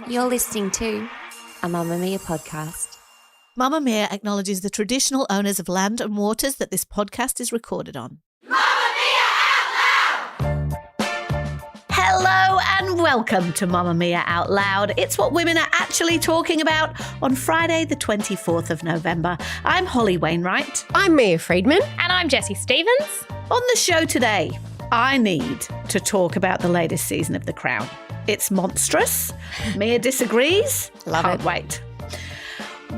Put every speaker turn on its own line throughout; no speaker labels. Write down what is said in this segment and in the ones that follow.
You're listening to a Mamamia podcast.
Mamamia acknowledges the traditional owners of land and waters that this podcast is recorded on. Hello and welcome to Mamamia Out Loud. It's what women are actually talking about on Friday the 24th of November. I'm Holly Wainwright.
I'm Mia Freedman.
And I'm Jessie Stevens.
On the show today, I need to talk about the latest season of The Crown. It's monstrous. Mia disagrees. Can't wait.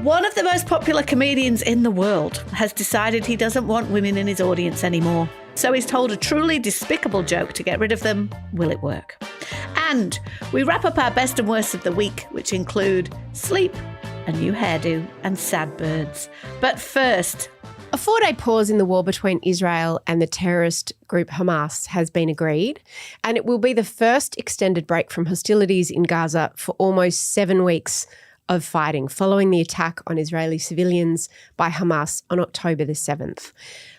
One of the most popular comedians in the world has decided he doesn't want women in his audience anymore. So he's told a truly despicable joke to get rid of them. Will it work? And we wrap up our best and worst of the week, which include sleep, a new hairdo, and sad birds. But first,
a 4-day pause in the war between Israel and the terrorist group Hamas has been agreed, and it will be the first extended break from hostilities in Gaza for almost 7 weeks of fighting following the attack on Israeli civilians by Hamas on October the 7th.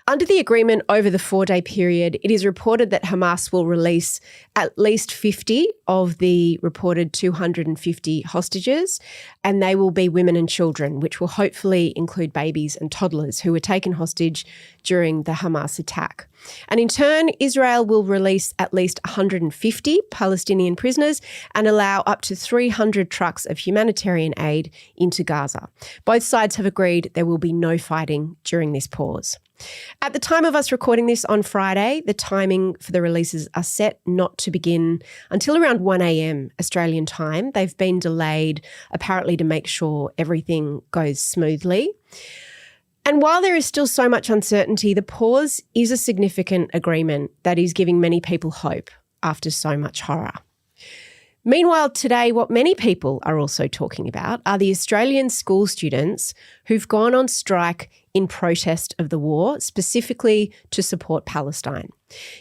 Under the agreement over the 4-day period, it is reported that Hamas will release at least 50 of the reported 250 hostages, and they will be women and children, which will hopefully include babies and toddlers who were taken hostage during the Hamas attack. And in turn, Israel will release at least 150 Palestinian prisoners and allow up to 300 trucks of humanitarian aid into Gaza. Both sides have agreed there will be no fighting during this pause. At the time of us recording this on Friday, the timing for the releases are set not to begin until around 1 a.m. Australian time. They've been delayed apparently to make sure everything goes smoothly. And while there is still so much uncertainty, the pause is a significant agreement that is giving many people hope after so much horror. Meanwhile, today, what many people are also talking about are the Australian school students who've gone on strike in protest of the war, specifically to support Palestine.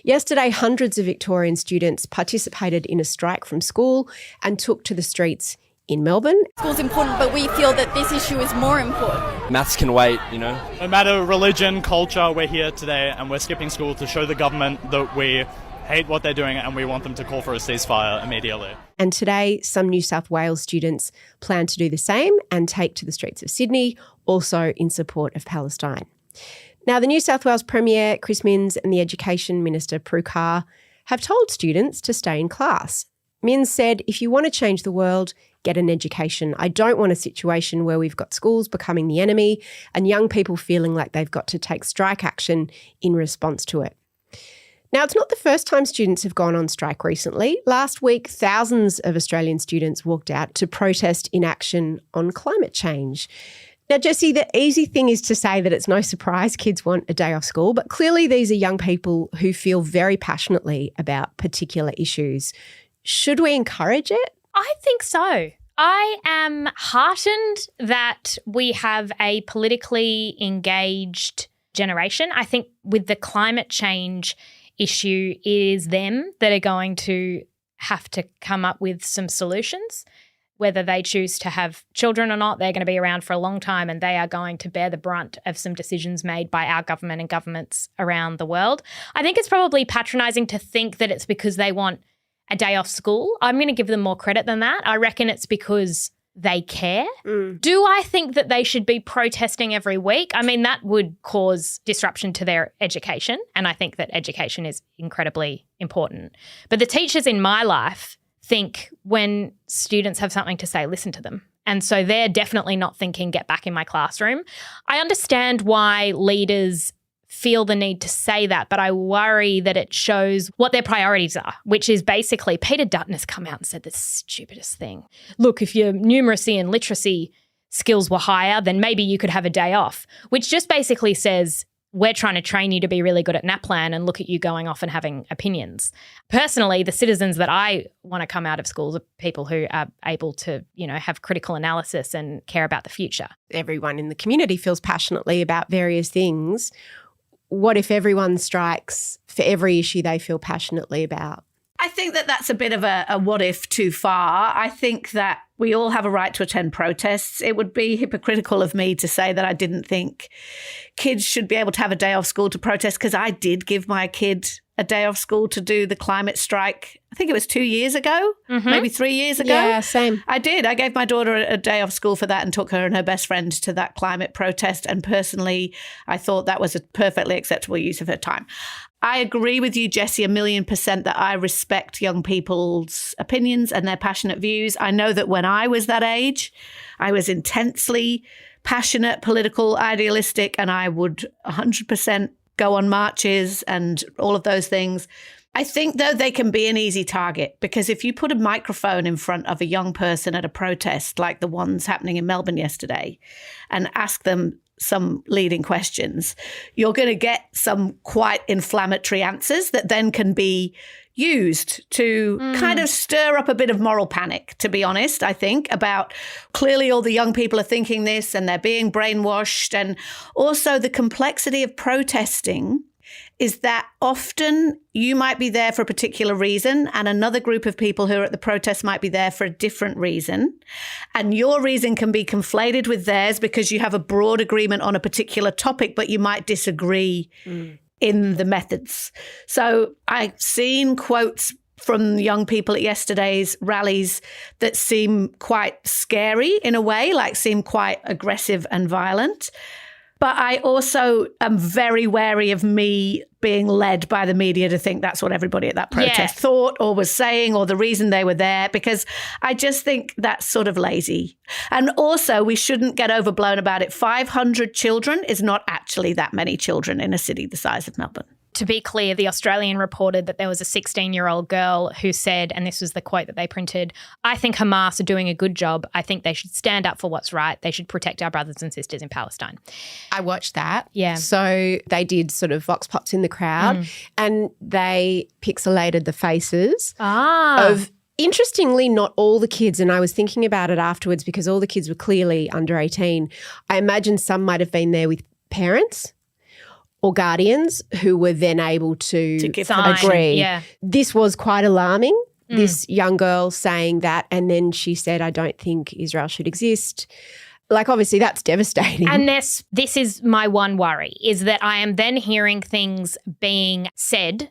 Yesterday, hundreds of Victorian students participated in a strike from school and took to the streets in Melbourne.
School's important, but we feel that this issue is more important.
Maths can wait, you know.
No matter religion, culture, we're here today and we're skipping school to show the government that we hate what they're doing and we want them to call for a ceasefire immediately.
And today, some New South Wales students plan to do the same and take to the streets of Sydney, also in support of Palestine. Now, the New South Wales Premier, Chris Minns, and the Education Minister, Prue Carr, have told students to stay in class. Minns said, if you want to change the world, get an education. I don't want a situation where we've got schools becoming the enemy and young people feeling like they've got to take strike action in response to it. Now, it's not the first time students have gone on strike recently. Last week, thousands of Australian students walked out to protest inaction on climate change. Now, Jessie, the easy thing is to say that it's no surprise kids want a day off school, but clearly these are young people who feel very passionately about particular issues. Should we encourage it?
I think so. I am heartened that we have a politically engaged generation. I think with the climate change issue, it is them that are going to have to come up with some solutions. Whether they choose to have children or not, they're going to be around for a long time and they are going to bear the brunt of some decisions made by our government and governments around the world. I think it's probably patronising to think that it's because they want a day off school. I'm going to give them more credit than that. I reckon it's because they care. Do I think that they should be protesting every week? I mean, that would cause disruption to their education, and I think that education is incredibly important. But the teachers in my life think when students have something to say, listen to them. And so they're definitely not thinking, get back in my classroom. I understand why leaders feel the need to say that, but I worry that it shows what their priorities are, which is basically Peter Dutton has come out and said the stupidest thing. Look, if your numeracy and literacy skills were higher, then maybe you could have a day off, which just basically says we're trying to train you to be really good at NAPLAN and look at you going off and having opinions. Personally, the citizens that I want to come out of schools are people who are able to, you know, have critical analysis and care about the future.
Everyone in the community feels passionately about various things. What if everyone strikes for every issue they feel passionately about?
I think that that's a bit of a what if too far. I think that we all have a right to attend protests. It would be hypocritical of me to say that I didn't think kids should be able to have a day off school to protest, because I did give my kid a day off school to do the climate strike. I think it was 2 years ago, maybe 3 years ago.
Yeah, same.
I did. I gave my daughter a day off school for that and took her and her best friend to that climate protest. And personally, I thought that was a perfectly acceptable use of her time. I agree with you, Jessie, 1,000,000% that I respect young people's opinions and their passionate views. I know that when I was that age, I was intensely passionate, political, idealistic, and I would 100% go on marches and all of those things. I think, though, they can be an easy target because if you put a microphone in front of a young person at a protest like the ones happening in Melbourne yesterday and ask them some leading questions, you're going to get some quite inflammatory answers that then can be used to kind of stir up a bit of moral panic, to be honest, I think, about clearly all the young people are thinking this and they're being brainwashed. And also the complexity of protesting is that often you might be there for a particular reason and another group of people who are at the protest might be there for a different reason. And your reason can be conflated with theirs because you have a broad agreement on a particular topic, but you might disagree in the methods. So I've seen quotes from young people at yesterday's rallies that seem quite scary in a way, like seem quite aggressive and violent. But I also am very wary of me being led by the media to think that's what everybody at that protest thought or was saying or the reason they were there, because I just think that's sort of lazy. And also we shouldn't get overblown about it. 500 children is not actually that many children in a city the size of Melbourne.
To be clear, The Australian reported that there was a 16-year-old girl who said, and this was the quote that they printed, "I think Hamas are doing a good job. I think they should stand up for what's right. They should protect our brothers and sisters in Palestine."
I watched that.
Yeah.
So they did sort of vox pops in the crowd and they pixelated the faces of, interestingly, not all the kids. And I was thinking about it afterwards because all the kids were clearly under 18. I imagine some might have been there with parents or guardians who were then able to agree.
Yeah.
This was quite alarming, this young girl saying that, and then she said, "I don't think Israel should exist." Like, obviously, that's devastating.
And this is my one worry, is that I am then hearing things being said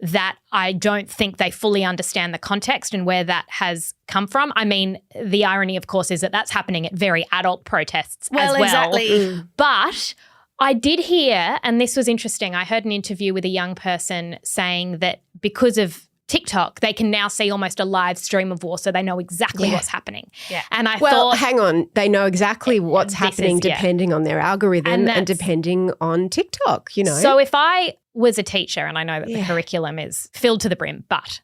that I don't think they fully understand the context and where that has come from. I mean, the irony, of course, is that that's happening at very adult protests as well.
Exactly.
But I did hear, and this was interesting, I heard an interview with a young person saying that because of TikTok, they can now see almost a live stream of war, so they know exactly what's happening. Yeah. And I thought,
hang on, they know exactly what's happening depending on their algorithm and depending on TikTok, you know.
So if I was a teacher, and I know that the curriculum is filled to the brim, but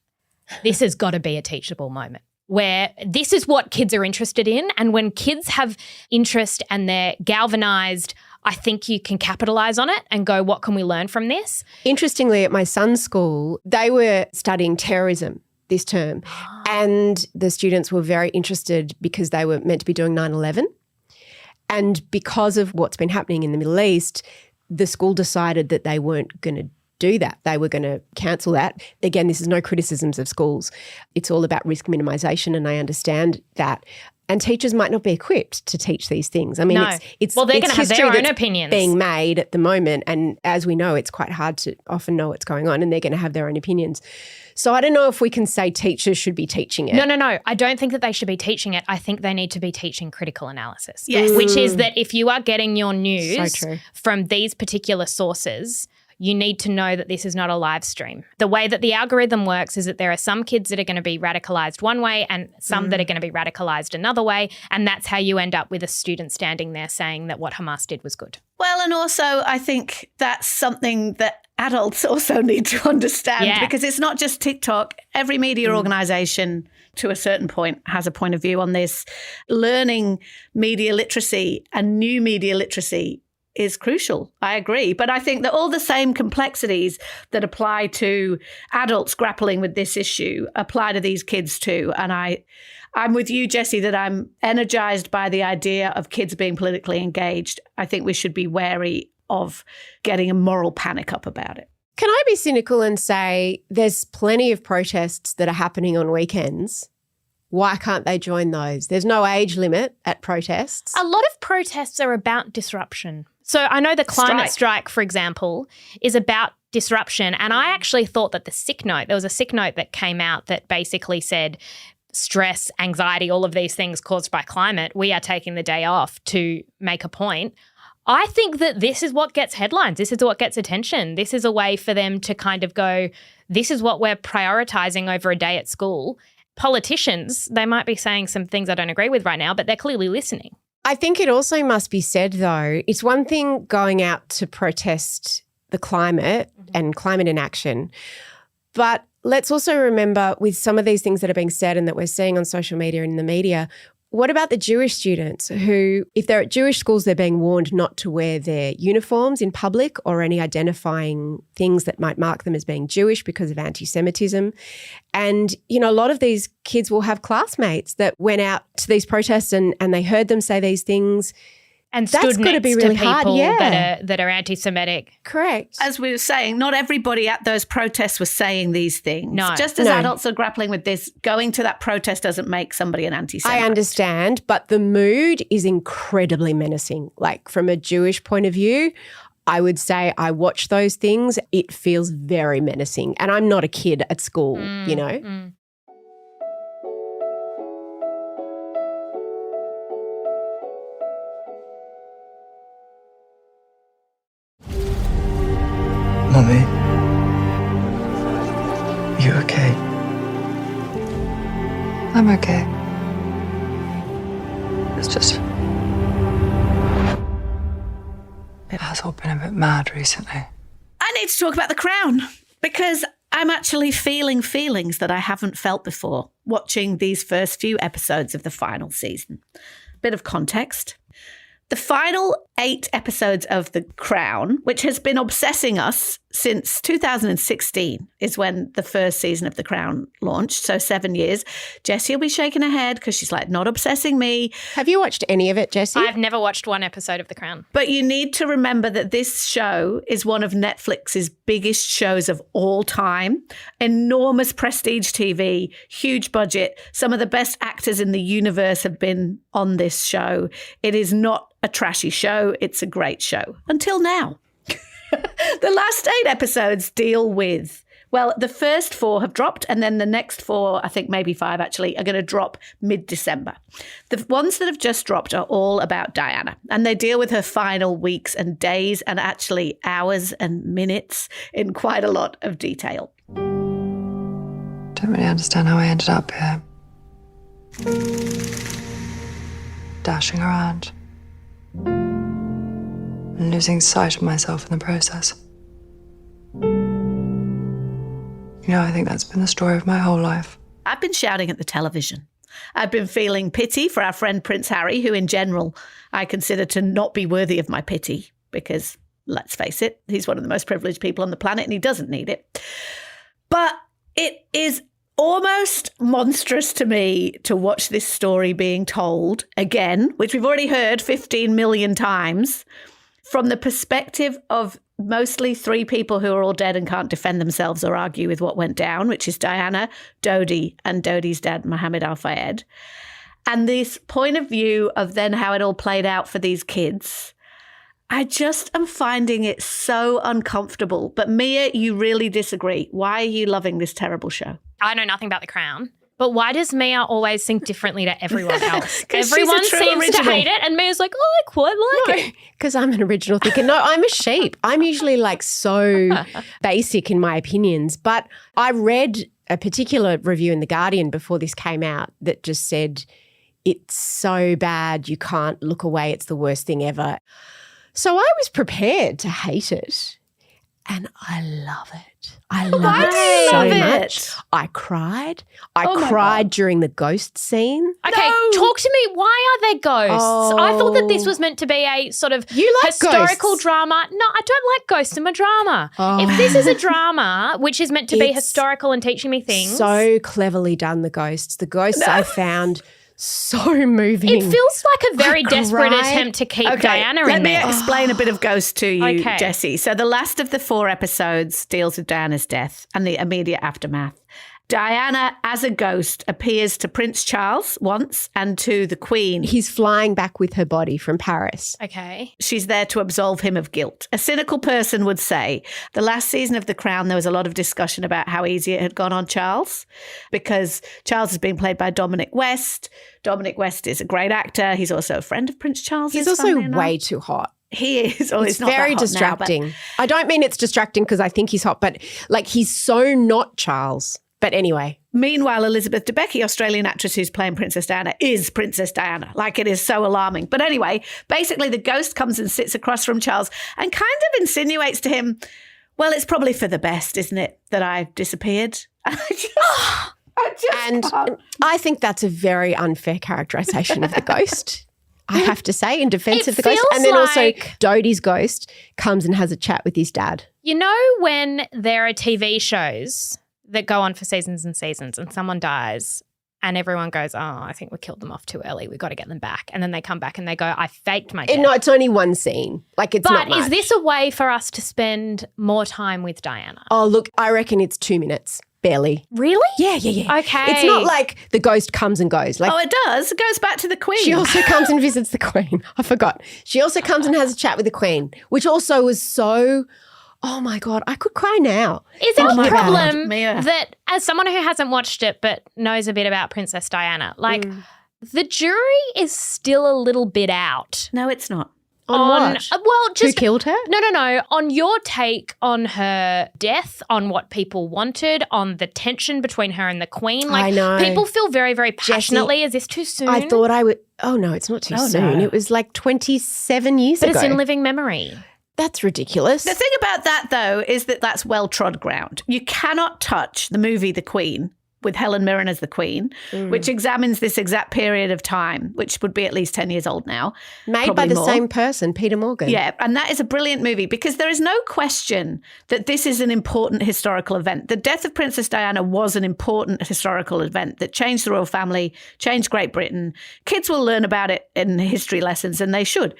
this has got to be a teachable moment where this is what kids are interested in, and when kids have interest and they're galvanised, I think you can capitalise on it and go, what can we learn from this?
Interestingly, at my son's school, they were studying terrorism this term and the students were very interested because they were meant to be doing 9/11. And because of what's been happening in the Middle East, the school decided that they weren't going to do that. They were going to cancel that. Again, this is no criticisms of schools. It's all about risk minimisation, and I understand that. And teachers might not be equipped to teach these things. I mean, it's
they're going to have their own opinions
being made at the moment. And as we know, it's quite hard to often know what's going on, and they're going to have their own opinions. So I don't know if we can say teachers should be teaching it.
No. I don't think that they should be teaching it. I think they need to be teaching critical analysis. Yes. Which is that if you are getting your news from these particular sources, you need to know that this is not a live stream. The way that the algorithm works is that there are some kids that are going to be radicalised one way and some that are going to be radicalised another way, and that's how you end up with a student standing there saying that what Hamas did was good.
Well, and also I think that's something that adults also need to understand because it's not just TikTok. Every media organisation to a certain point has a point of view on this. Learning media literacy and new media literacy is crucial. I agree. But I think that all the same complexities that apply to adults grappling with this issue apply to these kids too. And I'm with you, Jessie, that I'm energised by the idea of kids being politically engaged. I think we should be wary of getting a moral panic up about it.
Can I be cynical and say there's plenty of protests that are happening on weekends? Why can't they join those? There's no age limit at protests.
A lot of protests are about disruption. So I know the climate strike, for example, is about disruption. And I actually thought that there was a sick note that came out that basically said stress, anxiety, all of these things caused by climate, we are taking the day off to make a point. I think that this is what gets headlines. This is what gets attention. This is a way for them to kind of go, this is what we're prioritizing over a day at school. Politicians, they might be saying some things I don't agree with right now, but they're clearly listening.
I think it also must be said, though, it's one thing going out to protest the climate and climate inaction, but let's also remember with some of these things that are being said and that we're seeing on social media and in the media, what about the Jewish students who, if they're at Jewish schools, they're being warned not to wear their uniforms in public or any identifying things that might mark them as being Jewish because of anti-Semitism. And, you know, a lot of these kids will have classmates that went out to these protests and they heard them say these things.
And
that's
stood
got to
next
be
to
really
people
hard,
that are anti-Semitic.
Correct.
As we were saying, not everybody at those protests was saying these things.
No.
Just as adults are grappling with this, going to that protest doesn't make somebody an anti-Semite.
I understand, but the mood is incredibly menacing. Like from a Jewish point of view, I would say I watch those things. It feels very menacing. And I'm not a kid at school, you know.
Mummy, you okay?
I'm okay. It's just... it has all been a bit mad recently.
I need to talk about The Crown because I'm actually feeling feelings that I haven't felt before watching these first few episodes of the final season. Bit of context. The final 8 episodes of The Crown, which has been obsessing us since 2016, is when the first season of The Crown launched. So 7 years. Jessie will be shaking her head because she's like, not obsessing me.
Have you watched any of it, Jessie?
I've never watched one episode of The Crown.
But you need to remember that this show is one of Netflix's biggest shows of all time. Enormous prestige TV, huge budget. Some of the best actors in the universe have been on this show. It is not a trashy show. It's a great show. Until now. The last 8 episodes deal with, well, the first 4 have dropped and then the next 4, I think maybe 5 actually, are going to drop mid-December. The ones that have just dropped are all about Diana and they deal with her final weeks and days and actually hours and minutes in quite a lot of detail.
Don't really understand how I ended up here. Dashing around. And losing sight of myself in the process. You know, I think that's been the story of my whole life.
I've been shouting at the television. I've been feeling pity for our friend Prince Harry, who in general I consider to not be worthy of my pity because, let's face it, he's one of the most privileged people on the planet and he doesn't need it. But it is almost monstrous to me to watch this story being told again, which we've already heard 15 million times, from the perspective of mostly 3 people who are all dead and can't defend themselves or argue with what went down, which is Diana, Dodi, and Dodi's dad, Mohammed Al-Fayed. And this point of view of then how it all played out for these kids, I just am finding it so uncomfortable. But Mia, you really disagree. Why are you loving this terrible show?
I know nothing about The Crown. But why does Mia always think differently to everyone else?
'Cause
Everyone
she's a true
seems
original.
to hate it, and Mia's like, oh, I quite like it.
Because I'm an original thinker. No, I'm a sheep. I'm usually like so basic in my opinions. But I read a particular review in The Guardian before this came out that just said, it's so bad, you can't look away, it's the worst thing ever. So I was prepared to hate it. And I love it. I love it so much. I cried. I cried during the ghost scene.
Okay, talk to me. Why are there ghosts?
Oh.
I thought that this was meant to be a sort of historical
ghosts?
drama. No, I don't like ghosts in my drama.
Oh.
If this is a drama, which is meant to be
It's
historical and teaching me things.
So cleverly done, the ghosts. The ghosts I found so moving.
It feels like a very
I
desperate
cried.
attempt to keep
Okay,
Diana
let
in
me
there.
explain a bit of Ghost to you,
Okay.
Jessie. So the last of the 4 episodes deals with Diana's death and the immediate aftermath. Diana, as a ghost, appears to Prince Charles once and to the Queen.
He's flying back with her body from Paris.
Okay.
She's there to absolve him of guilt. A cynical person would say the last season of The Crown, there was a lot of discussion about how easy it had gone on Charles because Charles is being played by Dominic West. Dominic West is a great actor. He's also a friend of Prince Charles.
He's also way too hot.
He is. Oh,
it's
not
very
that hot
distracting.
now,
I don't mean it's distracting because I think he's hot, but like he's so not Charles. But anyway.
Meanwhile, Elizabeth Debicki, Australian actress who's playing Princess Diana, is Princess Diana. Like, it is so alarming. But anyway, basically the ghost comes and sits across from Charles and kind of insinuates to him, well, it's probably for the best, isn't it, that I've disappeared? I
think that's a very unfair characterisation of the ghost. I have to say, in defence of the ghost. And then also Dodie's ghost comes and has a chat with his dad.
You know when there are TV shows that go on for seasons and seasons and someone dies and everyone goes, oh, I think we killed them off too early. We've got to get them back. And then they come back and they go, I faked my death.
No, it's only one scene. Like, it's not much.
But is this a way for us to spend more time with Diana?
Oh, look, I reckon it's 2 minutes. Barely.
Really?
Yeah.
Okay.
It's not like the ghost comes and goes. Like,
oh, it does. It goes back to the Queen.
She also comes and visits the Queen. I forgot. She also comes and has a chat with the Queen, which also was so... Oh, my God. I could cry now.
Is it a problem
Mia.
that, as someone who hasn't watched it but knows a bit about Princess Diana, like the jury is still a little bit out?
No, it's not.
On what?
Well, just
who killed her?
No. On your take on her death, on what people wanted, on the tension between her and the Queen. Like,
I know.
People feel very, very passionately. Is this too soon?
I thought I would. Oh, no, it's not too soon.
No.
It was like 27 years
but
ago.
it's in living memory.
That's ridiculous.
The thing about that, though, is that that's well-trod ground. You cannot touch the movie The Queen with Helen Mirren as the Queen, which examines this exact period of time, which would be at least 10 years old now.
Made by the same person, Peter Morgan.
Yeah, and that is a brilliant movie because there is no question that this is an important historical event. The death of Princess Diana was an important historical event that changed the royal family, changed Great Britain. Kids will learn about it in history lessons, and they should.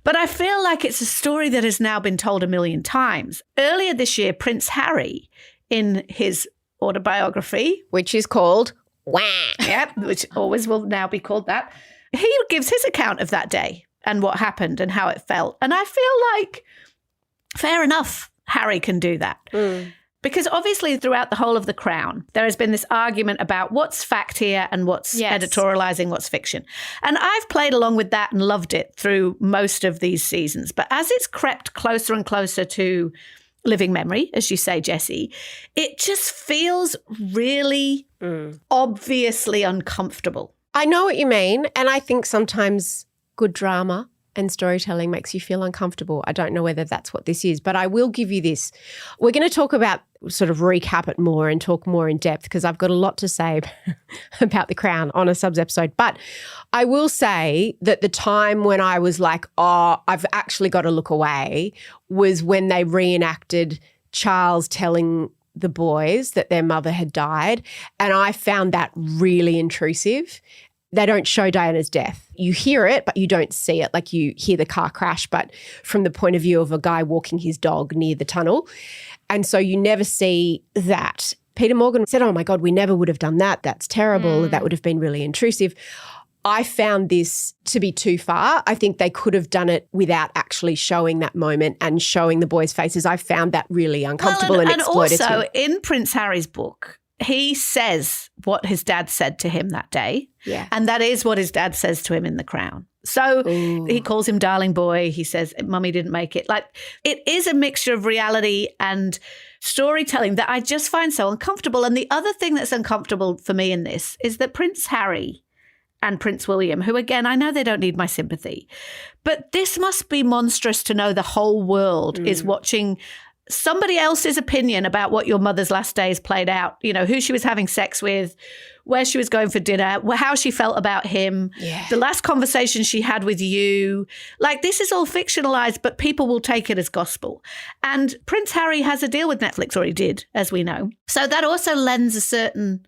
But I feel like it's a story that has now been told a million times. Earlier this year, Prince Harry, in his autobiography,
which is called Wah.
Yeah, which always will now be called that, he gives his account of that day and what happened and how it felt. And I feel like, fair enough, Harry can do that. Because obviously throughout the whole of The Crown, there has been this argument about what's fact here and what's editorializing, what's fiction. And I've played along with that and loved it through most of these seasons. But as it's crept closer and closer to living memory, as you say, Jessie, it just feels really obviously uncomfortable.
I know what you mean. And I think sometimes good drama and storytelling makes you feel uncomfortable. I don't know whether that's what this is, but I will give you this. We're going to talk about, sort of recap it more and talk more in depth because I've got a lot to say about The Crown on a subs episode. But I will say that the time when I was like, oh, I've actually got to look away was when they reenacted Charles telling the boys that their mother had died. And I found that really intrusive. They don't show Diana's death. You hear it, but you don't see it. Like you hear the car crash, but from the point of view of a guy walking his dog near the tunnel. And so you never see that. Peter Morgan said, oh my God, we never would have done that. That's terrible. That would have been really intrusive. I found this to be too far. I think they could have done it without actually showing that moment and showing the boys' faces. I found that really uncomfortable and exploitative.
And also in Prince Harry's book, he says what his dad said to him that day.
Yeah.
And that is what his dad says to him in The Crown. So he calls him darling boy. He says, Mummy didn't make it. Like, it is a mixture of reality and storytelling that I just find so uncomfortable. And the other thing that's uncomfortable for me in this is that Prince Harry and Prince William, who, again, I know they don't need my sympathy, but this must be monstrous to know the whole world is watching somebody else's opinion about what your mother's last days played out, you know, who she was having sex with, where she was going for dinner, how she felt about him, the last conversation she had with you. Like, this is all fictionalized, but people will take it as gospel. And Prince Harry has a deal with Netflix, or he did, as we know. So that also lends a certain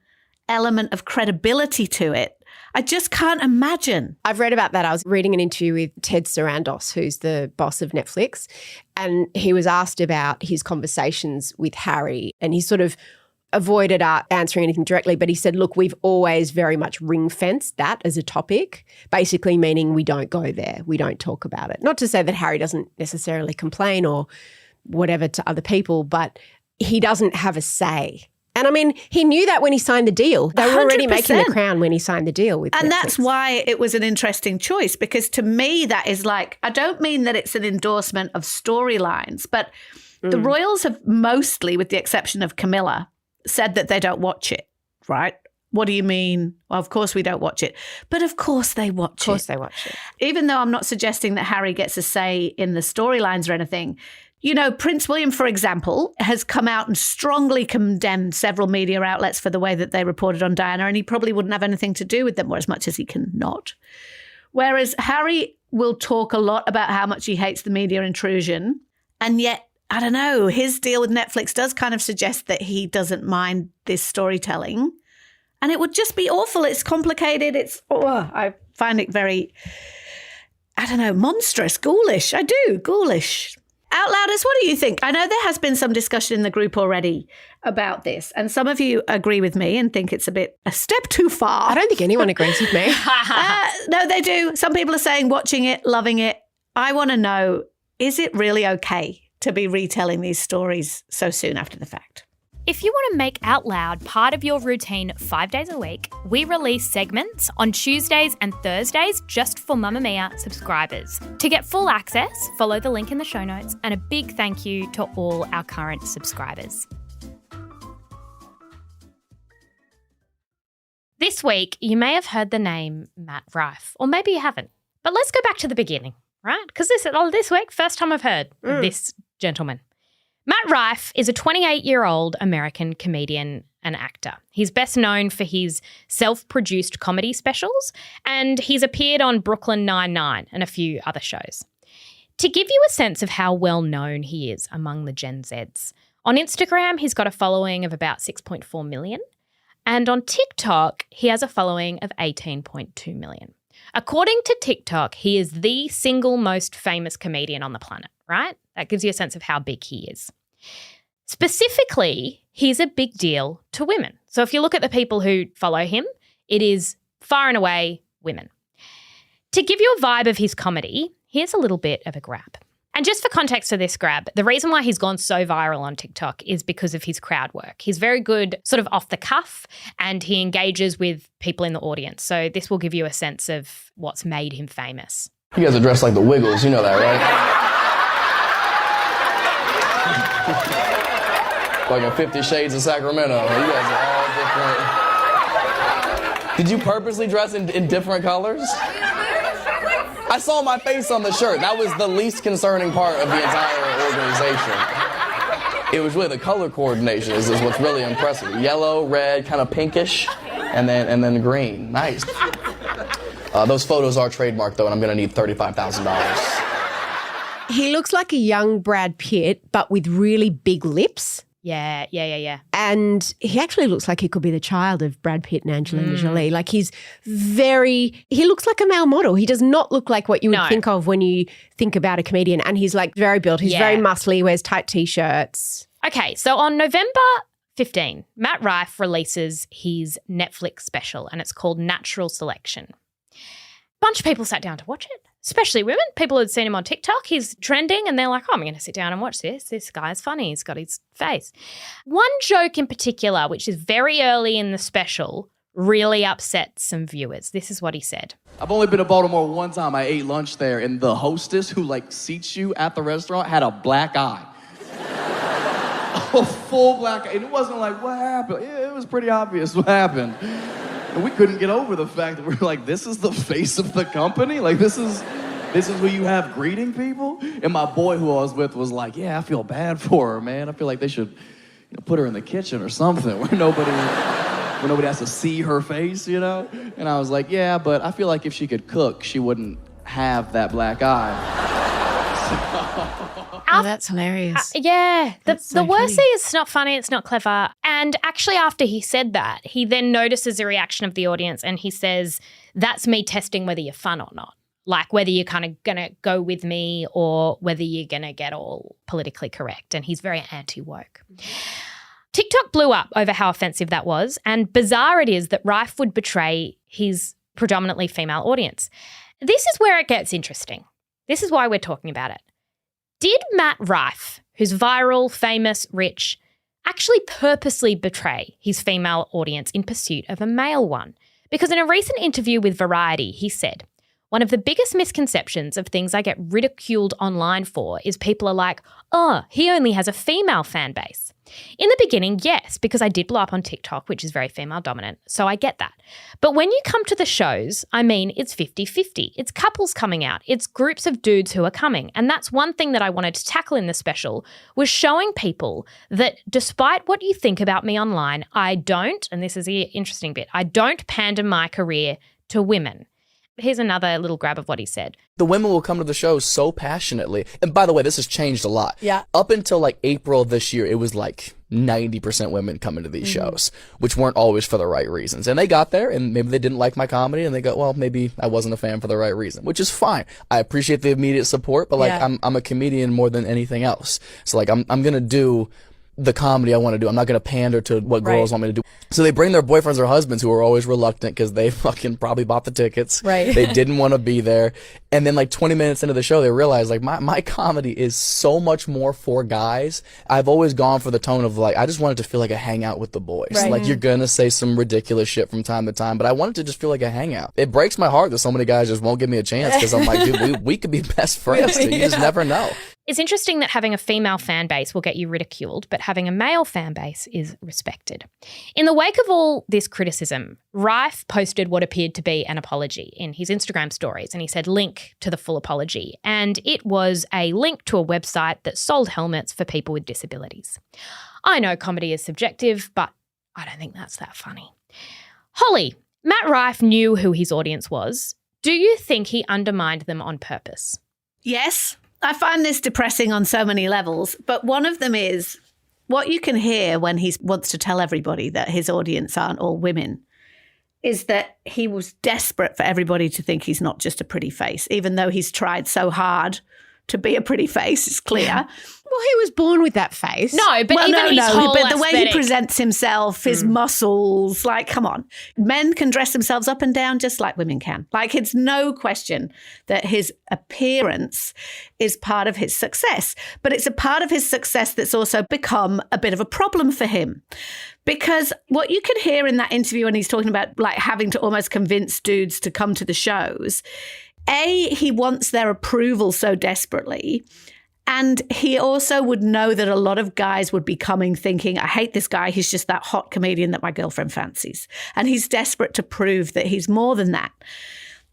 element of credibility to it. I just can't imagine.
I've read about that. I was reading an interview with Ted Sarandos, who's the boss of Netflix, and he was asked about his conversations with Harry, and he sort of avoided answering anything directly, but he said, look, we've always very much ring-fenced that as a topic, basically meaning we don't go there, we don't talk about it. Not to say that Harry doesn't necessarily complain or whatever to other people, but he doesn't have a say. And I mean, he knew that when he signed the deal. They were already
100%.
making the Crown when he signed the deal with
And
Netflix.
that's why it was an interesting choice, because to me that is like, I don't mean that it's an endorsement of storylines, but the Royals have mostly, with the exception of Camilla, said that they don't watch it, right? What do you mean? Well, of course we don't watch it. But of course they watch it.
Of course they watch it.
Even though I'm not suggesting that Harry gets a say in the storylines or anything. You know, Prince William, for example, has come out and strongly condemned several media outlets for the way that they reported on Diana, and he probably wouldn't have anything to do with them, or as much as he can not. Whereas Harry will talk a lot about how much he hates the media intrusion, and yet, I don't know, his deal with Netflix does kind of suggest that he doesn't mind this storytelling. And it would just be awful. It's complicated. I find it very, I don't know, monstrous, ghoulish. I do, ghoulish. Outlouders, what do you think? I know there has been some discussion in the group already about this, and some of you agree with me and think it's a step too far.
I don't think anyone agrees with me.
No, they do. Some people are saying watching it, loving it. I want to know, is it really okay to be retelling these stories so soon after the fact?
If you want to make Out Loud part of your routine 5 days a week, we release segments on Tuesdays and Thursdays just for Mamamia subscribers. To get full access, follow the link in the show notes, and a big thank you to all our current subscribers. This week, you may have heard the name Matt Rife, or maybe you haven't. But let's go back to the beginning, right? Because this week, first time I've heard this gentleman. Matt Rife is a 28-year-old American comedian and actor. He's best known for his self-produced comedy specials, and he's appeared on Brooklyn Nine-Nine and a few other shows. To give you a sense of how well known he is among the Gen Zs, on Instagram he's got a following of about 6.4 million, and on TikTok he has a following of 18.2 million. According to TikTok, he is the single most famous comedian on the planet, right? That gives you a sense of how big he is. Specifically, he's a big deal to women. So if you look at the people who follow him, it is far and away women. To give you a vibe of his comedy, here's a little bit of a grab. And just for context for this grab, the reason why he's gone so viral on TikTok is because of his crowd work. He's very good sort of off the cuff, and he engages with people in the audience. So this will give you a sense of what's made him famous.
You guys are dressed like the Wiggles, you know that, right? Like in 50 Shades of Sacramento. You guys are all different. Did you purposely dress in different colors? I saw my face on the shirt. That was the least concerning part of the entire organization. It was really the color coordination is what's really impressive. Yellow, red, kind of pinkish, and then green. Nice. Those photos are trademarked, though, and I'm going to need $35,000.
He looks like a young Brad Pitt, but with really big lips.
Yeah.
And he actually looks like he could be the child of Brad Pitt and Angelina Jolie. Like he looks like a male model. He does not look like what you would think of when you think about a comedian. And he's like very built. He's very muscly, wears tight T-shirts.
Okay, so on November 15, Matt Rife releases his Netflix special, and it's called Natural Selection. Bunch of people sat down to watch it, especially women. People had seen him on TikTok. He's trending, and they're like, oh, I'm going to sit down and watch this. This guy's funny. He's got his face. One joke in particular, which is very early in the special, really upset some viewers. This is what he said.
I've only been to Baltimore one time. I ate lunch there, and the hostess who, seats you at the restaurant had a black eye. A full black eye. And it wasn't like, what happened? It was pretty obvious what happened. And we couldn't get over the fact that we were like, this is the face of the company? This is who you have greeting people? And my boy who I was with was like, yeah, I feel bad for her, man. I feel like they should put her in the kitchen or something where nobody has to see her face, And I was like, yeah, but I feel like if she could cook, she wouldn't have that black eye.
Oh, that's hilarious.
The worst thing is it's not funny, it's not clever. And actually after he said that, he then notices the reaction of the audience and he says, that's me testing whether you're fun or not. Like whether you're kind of going to go with me or whether you're going to get all politically correct. And he's very anti-woke. TikTok blew up over how offensive that was, and bizarre it is that Rife would betray his predominantly female audience. This is where it gets interesting. This is why we're talking about it. Did Matt Rife, who's viral, famous, rich, actually purposely betray his female audience in pursuit of a male one? Because in a recent interview with Variety, he said, "One of the biggest misconceptions of things I get ridiculed online for is people are like, oh, he only has a female fan base. In the beginning, yes, because I did blow up on TikTok, which is very female dominant, so I get that. But when you come to the shows, I mean, it's 50-50. It's couples coming out. It's groups of dudes who are coming. And that's one thing that I wanted to tackle in the special, was showing people that despite what you think about me online, I don't, and this is the interesting bit, I don't pander my career to women." Here's another little grab of what he said.
The women will come to the show so passionately. And by the way, this has changed a lot.
Yeah.
Up until like April of this year, it was like 90% women coming to these shows, which weren't always for the right reasons. And they got there and maybe they didn't like my comedy and they go, well, maybe I wasn't a fan for the right reason, which is fine. I appreciate the immediate support, but like I'm a comedian more than anything else. So like I'm going to do the comedy I want to do. I'm not going to pander to what girls want me to do. So they bring their boyfriends or husbands who are always reluctant because they fucking probably bought the tickets.
Right.
They didn't want to be there. And then like 20 minutes into the show, they realize like my comedy is so much more for guys. I've always gone for the tone of like, I just wanted to feel like a hangout with the boys.
Right.
Like you're going to say some ridiculous shit from time to time, but I wanted to just feel like a hangout. It breaks my heart that so many guys just won't give me a chance because I'm like, dude, we could be best friends. You just never know.
It's interesting that having a female fan base will get you ridiculed, but having a male fan base is respected. In the wake of all this criticism, Rife posted what appeared to be an apology in his Instagram stories, and he said link to the full apology. And it was a link to a website that sold helmets for people with disabilities. I know comedy is subjective, but I don't think that's that funny. Holly, Matt Rife knew who his audience was. Do you think he undermined them on purpose?
Yes. I find this depressing on so many levels, but one of them is what you can hear when he wants to tell everybody that his audience aren't all women is that he was desperate for everybody to think he's not just a pretty face, even though he's tried so hard to be a pretty face, it's clear.
Yeah. Well, he was born with that face.
No, but even his whole
but the way
aesthetic.
he presents himself, his muscles, like, come on. Men can dress themselves up and down just like women can. Like, it's no question that his appearance is part of his success, but it's a part of his success that's also become a bit of a problem for him. Because what you could hear in that interview when he's talking about like having to almost convince dudes to come to the shows, he wants their approval so desperately. And he also would know that a lot of guys would be coming thinking, I hate this guy. He's just that hot comedian that my girlfriend fancies. And he's desperate to prove that he's more than that.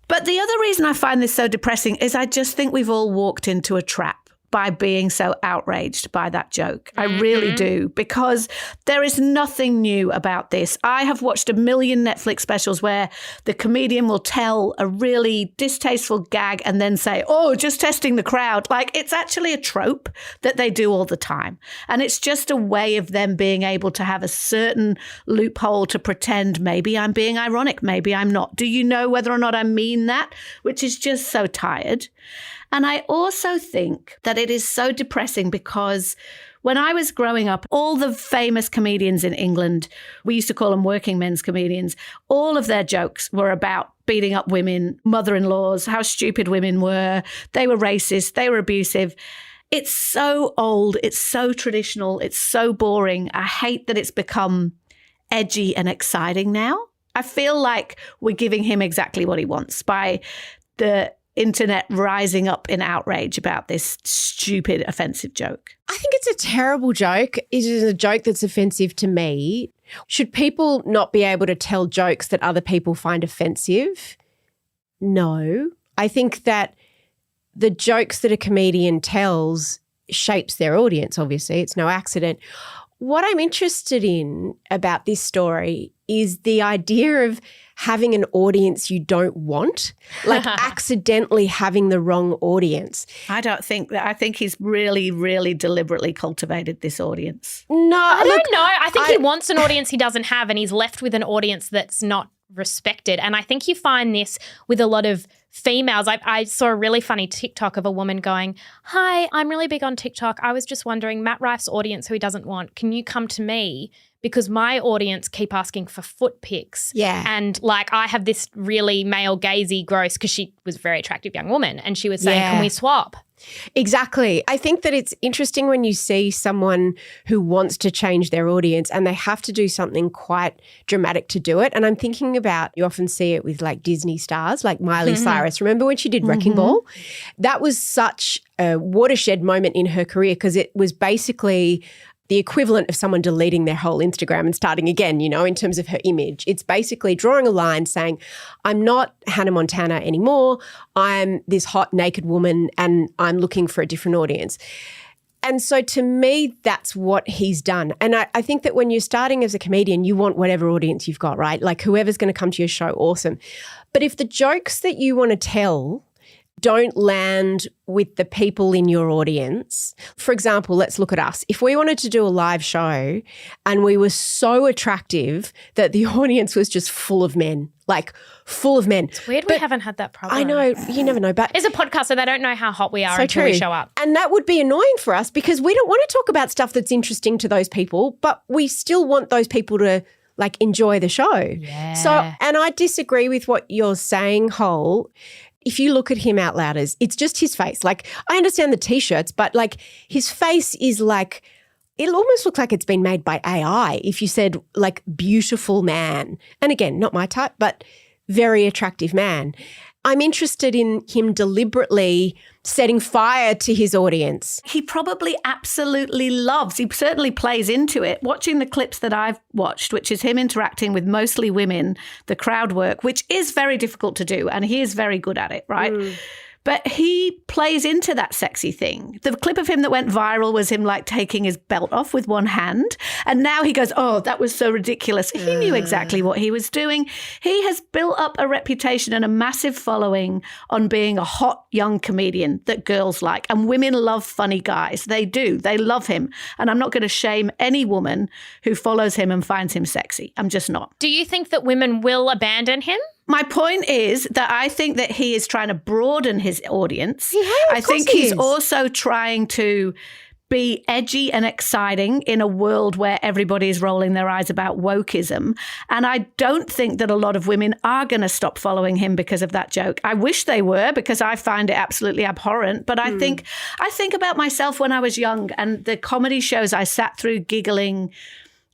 But the other reason I find this so depressing is I just think we've all walked into a trap by being so outraged by that joke. I really do, because there is nothing new about this. I have watched a million Netflix specials where the comedian will tell a really distasteful gag and then say, oh, just testing the crowd. Like, it's actually a trope that they do all the time. And it's just a way of them being able to have a certain loophole to pretend maybe I'm being ironic, maybe I'm not. Do you know whether or not I mean that? Which is just so tired. And I also think that it is so depressing because when I was growing up, all the famous comedians in England, we used to call them working men's comedians, all of their jokes were about beating up women, mother-in-laws, how stupid women were. They were racist, they were abusive. It's so old, it's so traditional, it's so boring. I hate that it's become edgy and exciting now. I feel like we're giving him exactly what he wants by the internet rising up in outrage about this stupid, offensive joke.
I think it's a terrible joke. It is a joke that's offensive to me. Should people not be able to tell jokes that other people find offensive? No. I think that the jokes that a comedian tells shapes their audience, obviously. It's no accident. What I'm interested in about this story is the idea of having an audience you don't want, like accidentally having the wrong audience.
I don't think that. I think he's really, really deliberately cultivated this audience.
No,
I don't know. I think he wants an audience he doesn't have, and he's left with an audience that's not respected. And I think you find this with a lot of females. I saw a really funny TikTok of a woman going, "Hi, I'm really big on TikTok. I was just wondering, Matt Rife's audience who he doesn't want, can you come to me? Because my audience keep asking for foot pics."
Yeah.
And like I have this really male gazy gross, because she was a very attractive young woman, and she was saying, "Can we swap?"
Exactly. I think that it's interesting when you see someone who wants to change their audience and they have to do something quite dramatic to do it. And I'm thinking about, you often see it with like Disney stars like Miley Cyrus. Remember when she did Wrecking Ball? That was such a watershed moment in her career, because it was basically the equivalent of someone deleting their whole Instagram and starting again, in terms of her image. It's basically drawing a line saying, I'm not Hannah Montana anymore. I'm this hot naked woman and I'm looking for a different audience. And so to me, that's what he's done. And I think that when you're starting as a comedian, you want whatever audience you've got, right? Like whoever's going to come to your show, awesome. But if the jokes that you want to tell don't land with the people in your audience. For example, let's look at us. If we wanted to do a live show and we were so attractive that the audience was just full of men, like full of men.
It's weird we haven't had that problem.
I know, you never know. But
it's a podcast, so they don't know how hot we are until we show up.
And that would be annoying for us because we don't want to talk about stuff that's interesting to those people, but we still want those people to like enjoy the show.
Yeah.
So, and I disagree with what you're saying, Hole. If you look at him out loud, it's just his face. Like, I understand the T-shirts, but like his face is like, it almost looks like it's been made by AI. If you said like beautiful man, and again, not my type, but very attractive man. I'm interested in him deliberately setting fire to his audience.
He probably absolutely loves, he certainly plays into it. Watching the clips that I've watched, which is him interacting with mostly women, the crowd work, which is very difficult to do, and he is very good at it, right? But he plays into that sexy thing. The clip of him that went viral was him like taking his belt off with one hand. And now he goes, oh, that was so ridiculous. He knew exactly what he was doing. He has built up a reputation and a massive following on being a hot young comedian that girls like. And women love funny guys. They do. They love him. And I'm not going to shame any woman who follows him and finds him sexy. I'm just not.
Do you think that women will abandon him?
My point is that I think that he is trying to broaden his audience.
Yeah,
I think he's also trying to be edgy and exciting in a world where everybody is rolling their eyes about wokeism. And I don't think that a lot of women are going to stop following him because of that joke. I wish they were, because I find it absolutely abhorrent. But I think about myself when I was young and the comedy shows I sat through giggling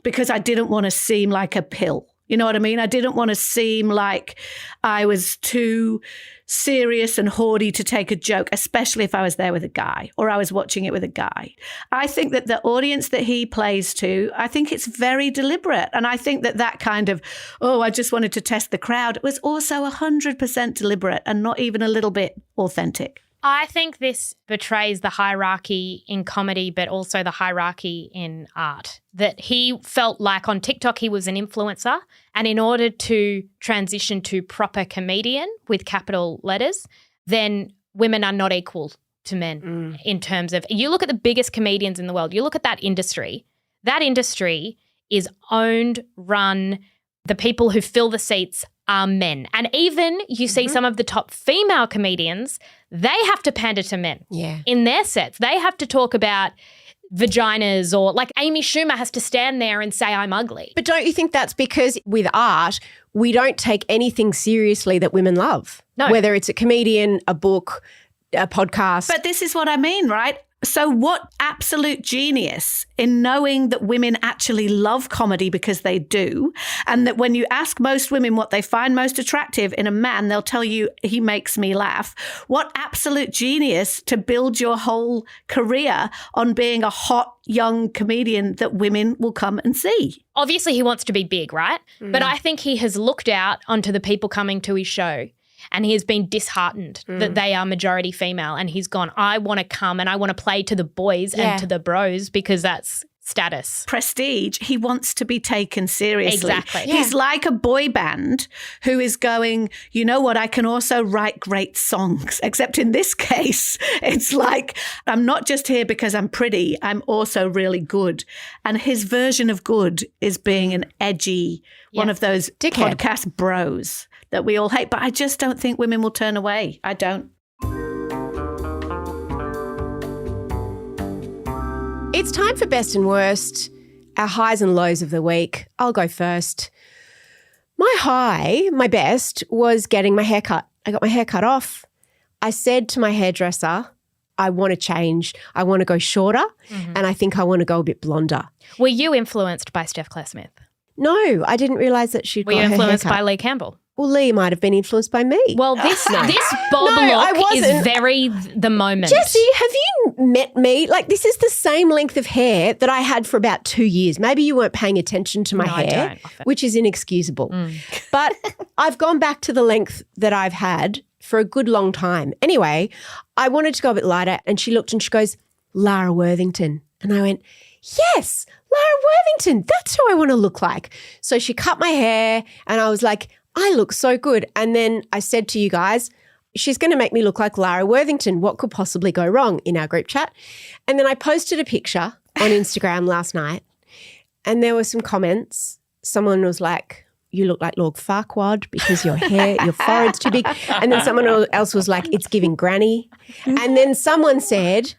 because I didn't want to seem like a pill. You know what I mean? I didn't want to seem like I was too serious and haughty to take a joke, especially if I was there with a guy or I was watching it with a guy. I think that the audience that he plays to, I think it's very deliberate. And I think that kind of, oh, I just wanted to test the crowd, was also 100% deliberate and not even a little bit authentic.
I think this betrays the hierarchy in comedy, but also the hierarchy in art. That he felt like on TikTok he was an influencer, and in order to transition to proper comedian with capital letters, then women are not equal to men in terms of, you look at the biggest comedians in the world, you look at that industry is owned, run, the people who fill the seats are men. And even you see some of the top female comedians, they have to pander to men in their sets. They have to talk about vaginas, or like Amy Schumer has to stand there and say, I'm ugly.
But don't you think that's because with art, we don't take anything seriously that women love?
No.
Whether it's a comedian, a book, a podcast.
But this is what I mean, right? So what absolute genius in knowing that women actually love comedy, because they do, and that when you ask most women what they find most attractive in a man, they'll tell you he makes me laugh. What absolute genius to build your whole career on being a hot young comedian that women will come and see.
Obviously he wants to be big, right? But I think he has looked out onto the people coming to his show, and he has been disheartened that they are majority female, and he's gone, I want to come and I want to play to the boys and to the bros, because that's status.
Prestige. He wants to be taken seriously.
Exactly.
He's like a boy band who is going, you know what, I can also write great songs. Except in this case, it's like, I'm not just here because I'm pretty, I'm also really good. And his version of good is being an edgy, one of those
dickhead
podcast bros. that we all hate. But I just don't think women will turn away. I don't.
It's time for best and worst, our highs and lows of the week. I'll go first. My best, was getting my hair cut. I got my hair cut off. I said to my hairdresser, I want to change. I want to go shorter, and I think I want to go a bit blonder.
Were you influenced by Steph Claire Smith?
No, I didn't realise that she'd
Were
got
you
her
influenced
haircut.
by Leah Campbell?
Well, Leah might have been influenced by me.
Well, this bob
I
look is
wasn't.
very the moment.
Jessie, have you met me? Like, this is the same length of hair that I had for about 2 years. Maybe you weren't paying attention to my
I
hair,
don't often.
which is inexcusable. But I've gone back to the length that I've had for a good long time. Anyway, I wanted to go a bit lighter, and she looked and she goes, Lara Worthington. And I went, yes, Lara Worthington. That's who I want to look like. So she cut my hair, and I was like, I look so good. And then I said to you guys, she's going to make me look like Lara Worthington. What could possibly go wrong, in our group chat? And then I posted a picture on Instagram last night, and there were some comments. Someone was like, you look like Lord Farquaad because your hair, your forehead's too big. And then someone else was like, it's giving granny. And then someone said,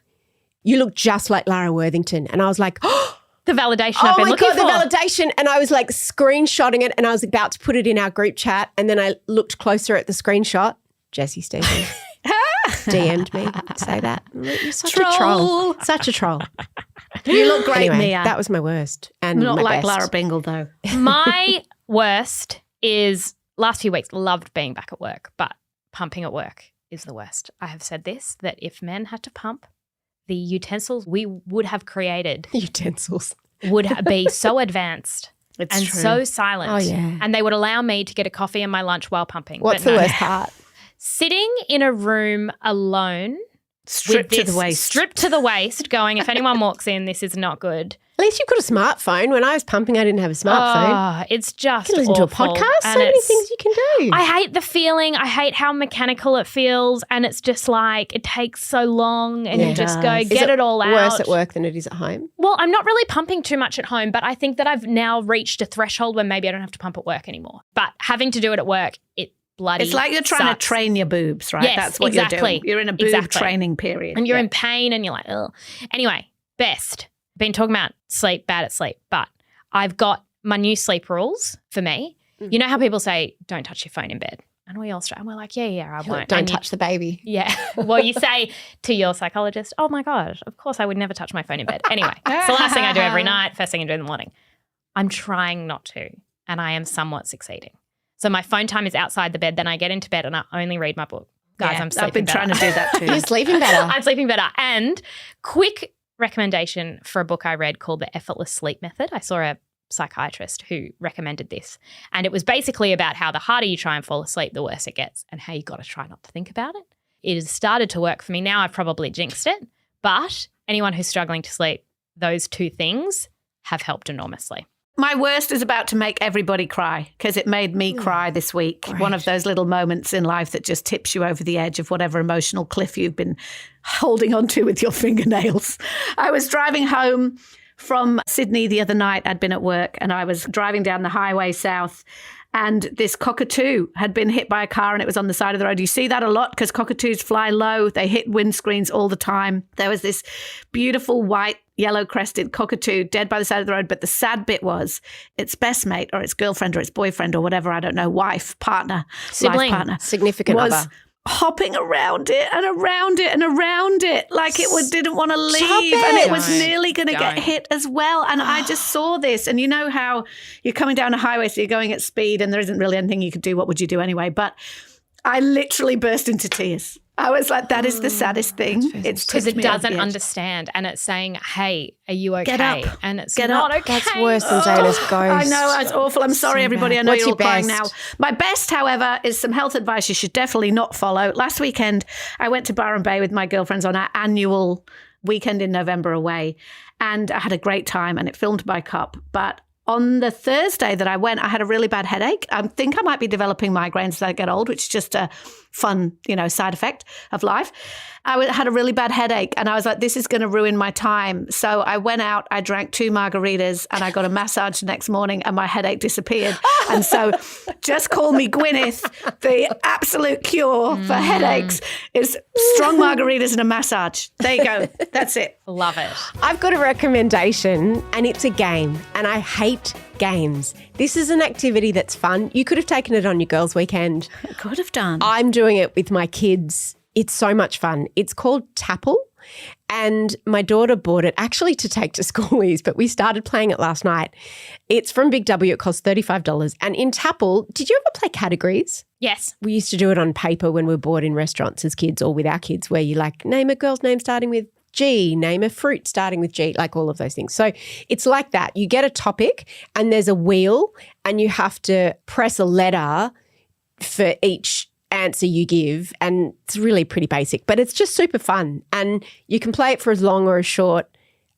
you look just like Lara Worthington. And I was like,
the validation I've been looking for.
Oh my God, the validation. And I was like screenshotting it, and I was about to put it in our group chat. And then I looked closer at the screenshot. Jessie Stevens DM'd me to say that. You're such a troll. Such a troll.
You look great,
Anyway,
Mia.
that was my worst. And
Not
my
like
best.
Lara Bingle, though.
My worst is last few weeks, loved being back at work, but pumping at work is the worst. I have said this, that if men had to pump, the utensils we would have created
Utensils.
would be so advanced
It's
and
true.
so silent.
Oh, yeah.
And they would allow me to get a coffee and my lunch while pumping.
What's
But
the
no.
worst part?
Sitting in a room alone
Stripped
with
to
this
the waist.
stripped to the waist, going, if anyone walks in, this is not good.
At least you've got a smartphone. When I was pumping, I didn't have a smartphone.
Oh, it's just
You can listen to a
awful.
podcast. So
And
many
it's-
things you can do.
I hate the feeling. I hate how mechanical it feels, and it's just like it takes so long, and
Yeah,
you
it
just go
Is
get it all out.
Worse at work than it is at home.
Well, I'm not really pumping too much at home, but I think that I've now reached a threshold where maybe I don't have to pump at work anymore. But having to do it at work, it bloody
It's like you're trying
sucks.
to train your boobs, right?
Yes,
That's what
exactly.
you're doing. You're in a boob
Exactly.
training period.
and you're
Yeah.
in pain, and you're like, ugh. Anyway, best. Been talking about sleep, bad at sleep, but I've got my new sleep rules for me. You know how people say, don't touch your phone in bed? And we all start, and we're like, yeah, I won't.
Don't
And you-
touch the baby.
Yeah. Well, you say to your psychologist, oh my God, of course I would never touch my phone in bed. Anyway, it's the last thing I do every night, first thing I do in the morning. I'm trying not to, and I am somewhat succeeding. So my phone time is outside the bed, then I get into bed and I only read my book. Guys,
Yeah,
I'm sleeping
I've been
better.
trying to do that too.
You're sleeping better.
I'm sleeping better. And quick recommendation for a book I read called The Effortless Sleep Method. I saw a psychiatrist who recommended this. And it was basically about how the harder you try and fall asleep, the worse it gets, and how you got to try not to think about it. It has started to work for me. Now I've probably jinxed it. But anyone who's struggling to sleep, those two things have helped enormously.
My worst is about to make everybody cry because it made me cry this week. One of those little moments in life that just tips you over the edge of whatever emotional cliff you've been holding onto with your fingernails. I was driving home from Sydney the other night. I'd been at work and I was driving down the highway south, and this cockatoo had been hit by a car and it was on the side of the road. You see that a lot because cockatoos fly low. They hit windscreens all the time. There was this beautiful white, yellow-crested cockatoo dead by the side of the road. But the sad bit was its best mate or its girlfriend or its boyfriend or whatever, I don't know, wife, partner,
Sibling.
life partner,
Significant
was
other.
hopping around it and around it and around it like it didn't want to leave, and it was nearly going to get hit as well. And I just saw this, and you know how you're coming down a highway, so you're going at speed and there isn't really anything you could do. What would you do anyway? But I literally burst into tears. I was like, that is the saddest thing. It's
Because
tipped
it
me over
doesn't
the edge.
understand, and it's saying, hey, are you okay?
Get up.
And it's
Get
not
up.
okay.
That's worse than Dana's ghost.
I know, it's awful. I'm sorry, everybody.
bad.
I know
What's
you're all
your
crying now.
best?
My best, however, is some health advice you should definitely not follow. Last weekend, I went to Byron Bay with my girlfriends on our annual weekend in November away, and I had a great time, and it filmed by Cup. But On the Thursday that I went, I had a really bad headache. I think I might be developing migraines as I get old, which is just a fun, side effect of life. I had a really bad headache and I was like, this is going to ruin my time. So I went out, I drank 2 margaritas and I got a massage the next morning and my headache disappeared. And so just call me Gwyneth. The absolute cure for headaches is strong margaritas and a massage. There you go. That's it.
Love it.
I've got a recommendation and it's a game and I hate games. This is an activity that's fun. You could have taken it on your girls' weekend.
I could have done.
I'm doing it with my kids. It's so much fun. It's called Tapple and my daughter bought it actually to take to schoolies, but we started playing it last night. It's from Big W. It costs $35. And in Tapple, did you ever play categories?
Yes.
We used to do it on paper when we were bored in restaurants as kids or with our kids where you name a girl's name starting with G, name a fruit starting with G, all of those things. So it's like that. You get a topic and there's a wheel and you have to press a letter for each answer you give, and it's really pretty basic, but it's just super fun and you can play it for as long or as short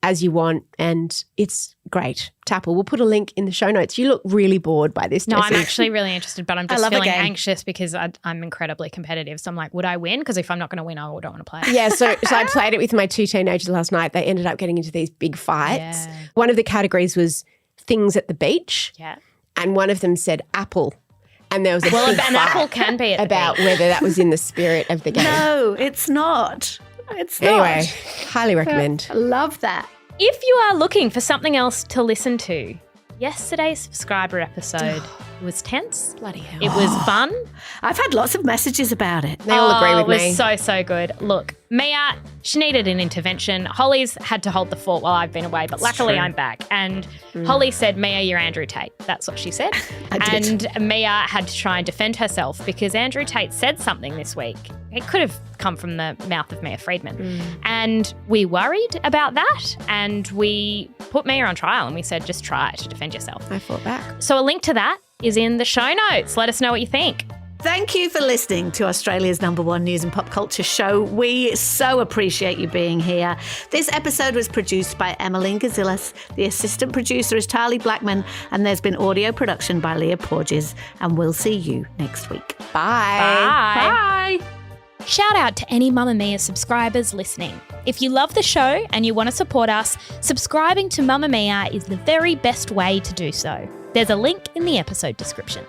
as you want and it's great. Tapple, we'll put a link in the show notes. You look really bored by this,
No,
Jessie.
I'm actually really interested, but I'm just feeling anxious because I'm incredibly competitive. So I'm like, would I win? Because if I'm not going to win, I don't want to play it.
Yeah, so I played it with my 2 teenagers last night. They ended up getting into these big fights.
Yeah.
One of the categories was things at the beach.
Yeah.
And one of them said apple. And there was a big
an
fight
apple can be at the
about
beach.
whether that was in the spirit of the game.
No, it's not. It's not.
Anyway, highly recommend.
I love that.
If you are looking for something else to listen to, yesterday's subscriber episode was tense.
Bloody hell.
It was fun.
I've had lots of messages about it.
They all agree with me.
It was so good. Look, Mia, she needed an intervention. Holly's had to hold the fort while I've been away, but luckily I'm back. And Holly said, Mia, you're Andrew Tate. That's what she said.
I did.
And Mia had to try and defend herself because Andrew Tate said something this week. It could have come from the mouth of Mia Freedman. And we worried about that and we put Mia on trial and we said, just try to defend yourself.
I fought back.
So a link to that is in the show notes. Let us know what you think.
Thank you for listening to Australia's #1 news and pop culture show. We so appreciate you being here. This episode was produced by Emeline Gazilas. The assistant producer is Tahli Blackman, and there's been audio production by Leah Porges. And we'll see you next week.
Bye.
Bye. Shout out to any Mamamia subscribers listening. If you love the show and you want to support us, subscribing to Mamamia is the very best way to do so. There's a link in the episode description.